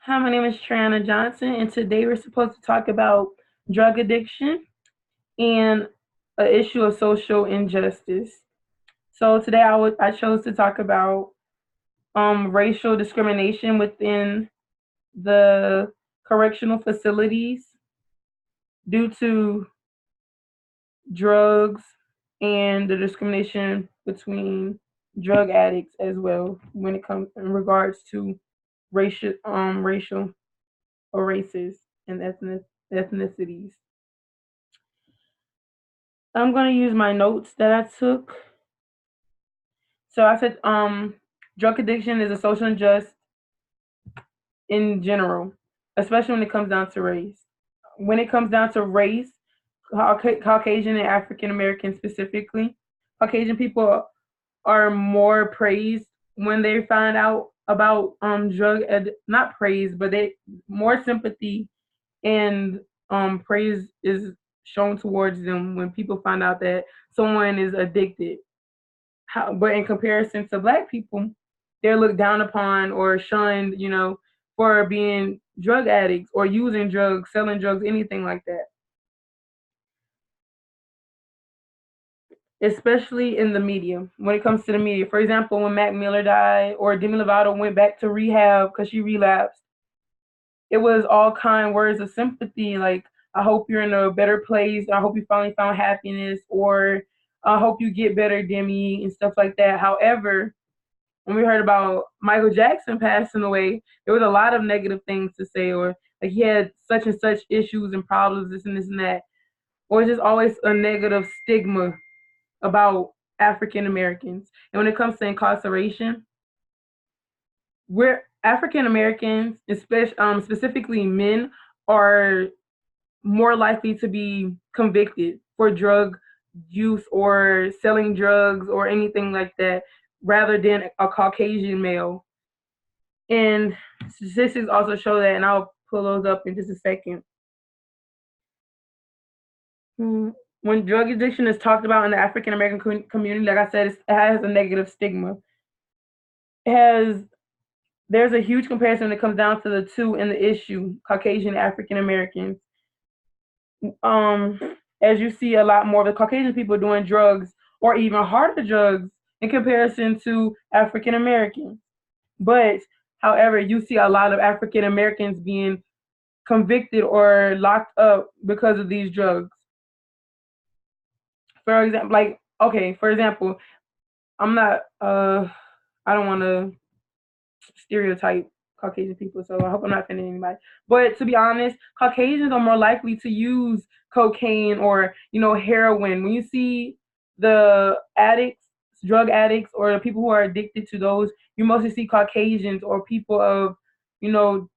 Hi, my name is Triana Johnson, and today we're supposed to talk about drug addiction and an issue of social injustice. So today I chose to talk about racial discrimination within the correctional facilities due to drugs and the discrimination between drug addicts as well when it comes in regards to racial or races and ethnicities. I'm going to use my notes that I took. So I said, drug addiction is a social injustice in general, especially when it comes down to race. When it comes down to race, Caucasian and African American specifically, Caucasian people are more praised when they find out about not praise, but they more sympathy and praise is shown towards them when people find out that someone is addicted. But in comparison to black people, they're looked down upon or shunned, for being drug addicts or using drugs, selling drugs, anything like that. Especially in the media, when it comes to the media. For example, when Mac Miller died or Demi Lovato went back to rehab because she relapsed, it was all kind words of sympathy, like, I hope you're in a better place. I hope you finally found happiness, or I hope you get better, Demi, and stuff like that. However, when we heard about Michael Jackson passing away, there was a lot of negative things to say, or like he had such and such issues and problems, this and that, or just always a negative stigma about African Americans. And when it comes to incarceration, we're African Americans, especially specifically men, are more likely to be convicted for drug use or selling drugs or anything like that, rather than a Caucasian male. And statistics also show that, and I'll pull those up in just a second. When drug addiction is talked about in the African American community, like I said, it has a negative stigma. It has There's a huge comparison when it comes down to the two in the issue, Caucasian African Americans. Um, as you see a lot more of the Caucasian people doing drugs or even harder drugs in comparison to African Americans. But however, you see a lot of African Americans being convicted or locked up because of these drugs. For example, like, okay, for example, I'm not I don't want to stereotype Caucasian people, so I hope I'm not offending anybody. But to be honest, Caucasians are more likely to use cocaine or heroin. When you see the addicts, drug addicts, or the people who are addicted to those, you mostly see Caucasians or people of you know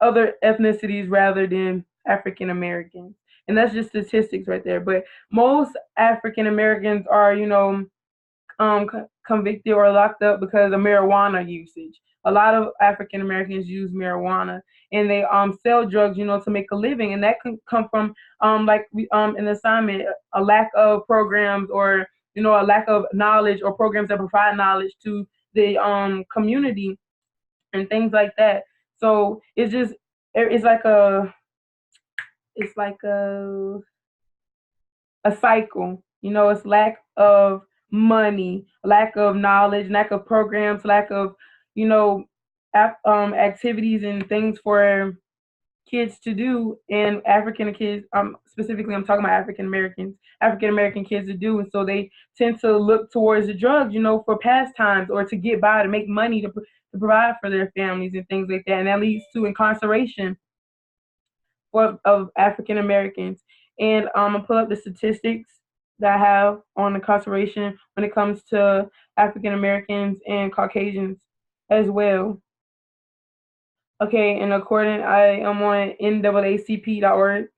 other ethnicities rather than African Americans. And that's just statistics right there. But most African Americans are, convicted or locked up because of marijuana usage. A lot of African Americans use marijuana, and they sell drugs, to make a living, and that can come from like we an assignment, a lack of programs, or a lack of knowledge or programs that provide knowledge to the community and things like that. So it's like a cycle. It's lack of money, lack of knowledge, lack of programs, lack of you know activities and things for kids to do, and African kids, specifically I'm talking about African American kids to do, and so they tend to look towards the drugs, for pastimes or to get by, to make money, to provide for their families and things like that, and that leads to incarceration of African Americans. And I'm gonna pull up the statistics that I have on incarceration when it comes to African Americans and Caucasians as well. Okay, and according, I am on NAACP.org.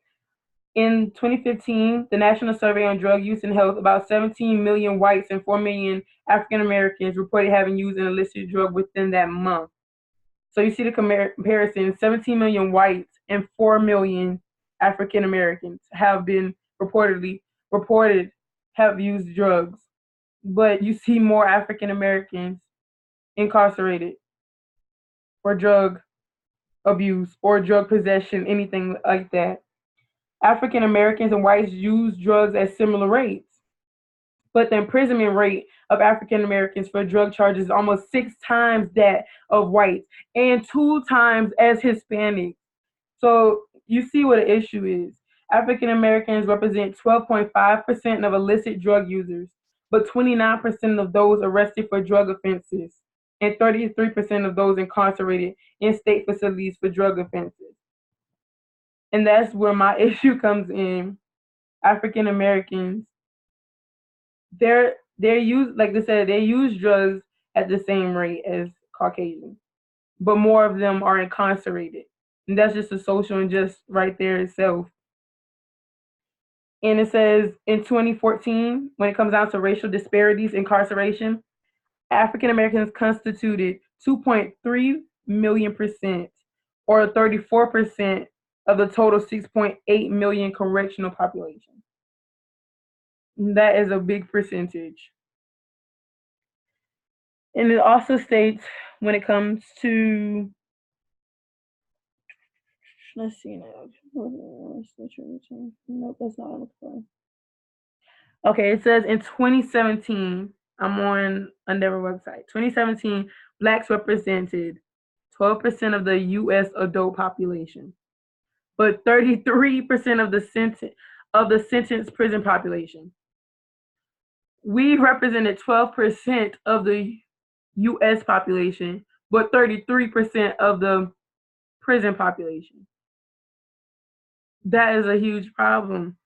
In 2015, the National Survey on Drug Use and Health, about 17 million whites and 4 million African Americans reported having used an illicit drug within that month. So you see the comparison: 17 million whites and 4 million African Americans have been reported have used drugs, but you see more African Americans incarcerated for drug abuse or drug possession, anything like that. African Americans and whites use drugs at similar rates, but the imprisonment rate of African Americans for drug charges is almost 6 times that of whites and 2 times as Hispanics. So you see what the issue is. African Americans represent 12.5% of illicit drug users, but 29% of those arrested for drug offenses and 33% of those incarcerated in state facilities for drug offenses. And that's where my issue comes in. African Americans, they're used, like I said, they use drugs at the same rate as Caucasians, but more of them are incarcerated. And that's just a social injustice right there itself. And it says in 2014, when it comes down to racial disparities, incarceration, African Americans constituted 2.3 million percent, or 34% of the total 6.8 million correctional population. That is a big percentage. And it also states when it comes to, let's see now. Nope, that's not what I'm looking for. Okay, it says in 2017, I'm on Endeavor website. 2017, blacks represented 12% of the U.S. adult population, but 33% of the sentenced prison population. We represented 12% of the U.S. population, but 33% of the prison population. That is a huge problem.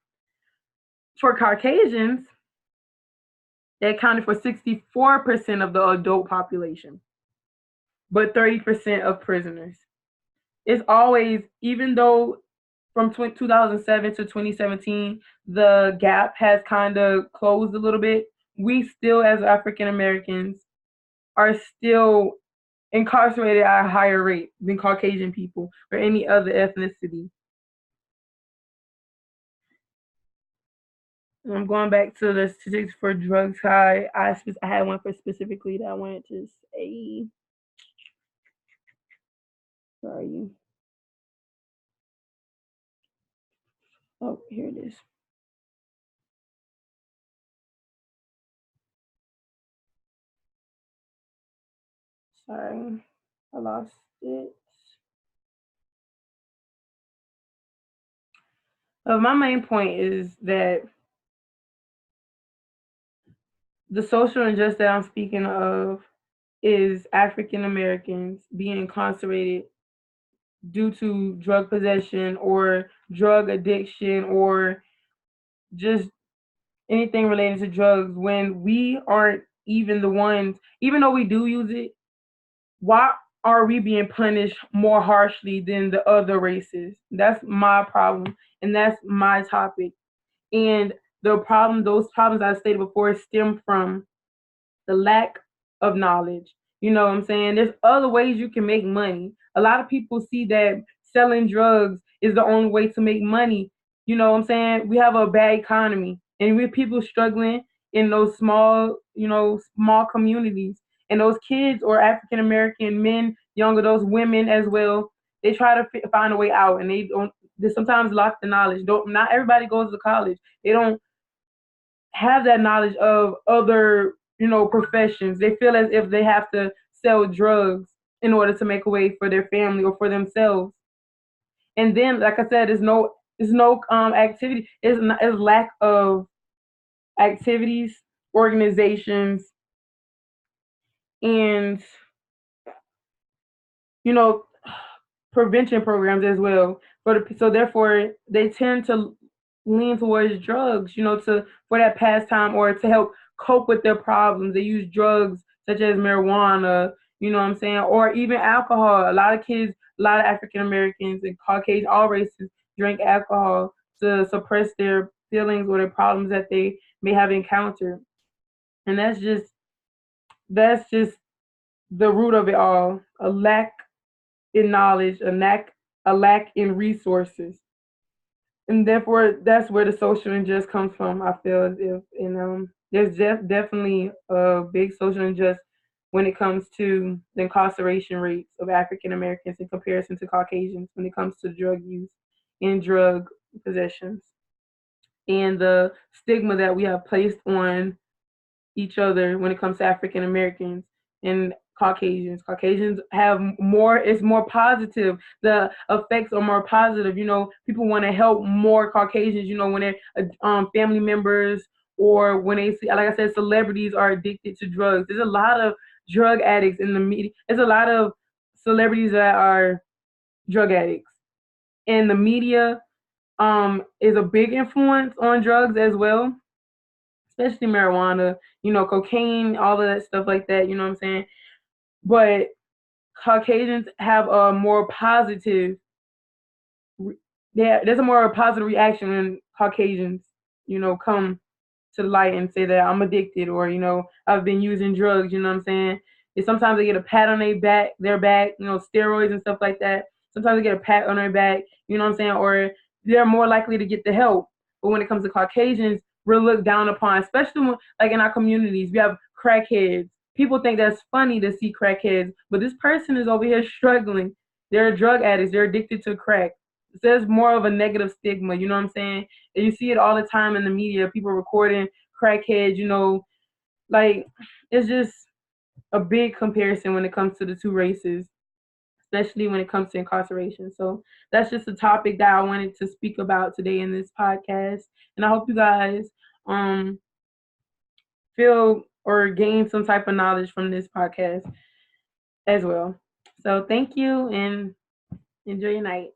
For Caucasians, they accounted for 64% of the adult population, but 30% of prisoners. It's always, even though from 2007 to 2017, the gap has kind of closed a little bit, we still, as African Americans, are still incarcerated at a higher rate than Caucasian people or any other ethnicity. I'm going back to the statistics for drugs. I had one for specifically that I wanted to say. Where are you? Oh, here it is. Sorry, I lost it. My main point is that the social injustice that I'm speaking of is African Americans being incarcerated due to drug possession or drug addiction or just anything related to drugs when we aren't even the ones, even though we do use it, why are we being punished more harshly than the other races? That's my problem, and that's my topic. And those problems I stated before stem from the lack of knowledge. You know what I'm saying? There's other ways you can make money. A lot of people see that selling drugs is the only way to make money. You know what I'm saying? We have a bad economy and we have people struggling in those small, small communities. And those kids or African American men, young adults, women as well, they try to find a way out and they sometimes lack the knowledge. Not everybody goes to college. They don't have that knowledge of other, professions. They feel as if they have to sell drugs in order to make a way for their family or for themselves. And then, like I said, there's no activity. It's lack of activities, organizations, and you know prevention programs as well. So therefore, they tend to lean towards drugs, for that pastime or to help cope with their problems. They use drugs such as marijuana, you know what I'm saying, or even alcohol. A lot of kids, a lot of African Americans and Caucasian, all races, drink alcohol to suppress their feelings or their problems that they may have encountered. And that's just the root of it all. A lack in knowledge, a lack in resources, and therefore that's where the social injustice comes from. I feel as if, and there's definitely a big social injustice when it comes to the incarceration rates of African Americans in comparison to Caucasians when it comes to drug use and drug possessions, and the stigma that we have placed on each other when it comes to African Americans and Caucasians. Caucasians have more, it's more positive. The effects are more positive. People want to help more Caucasians, when they're family members, or when they see, like I said, celebrities are addicted to drugs. There's a lot of drug addicts in the media. There's a lot of celebrities that are drug addicts. And the media is a big influence on drugs as well, especially marijuana, cocaine, all of that stuff like that, you know what I'm saying? But Caucasians have a more positive, there's a more positive reaction when Caucasians, come to the light and say that I'm addicted, or, I've been using drugs, you know what I'm saying? And sometimes they get a pat on their back, steroids and stuff like that. Sometimes they get a pat on their back, you know what I'm saying? Or they're more likely to get the help. But when it comes to Caucasians, we're looked down upon, especially when, like in our communities, we have crackheads. People think that's funny to see crackheads, but this person is over here struggling. They're drug addicts. They're addicted to crack. So there's more of a negative stigma, you know what I'm saying? And you see it all the time in the media, people recording crackheads, like it's just a big comparison when it comes to the two races, especially when it comes to incarceration. So that's just a topic that I wanted to speak about today in this podcast. And I hope you guys um feel or gain some type of knowledge from this podcast as well. So thank you and enjoy your night.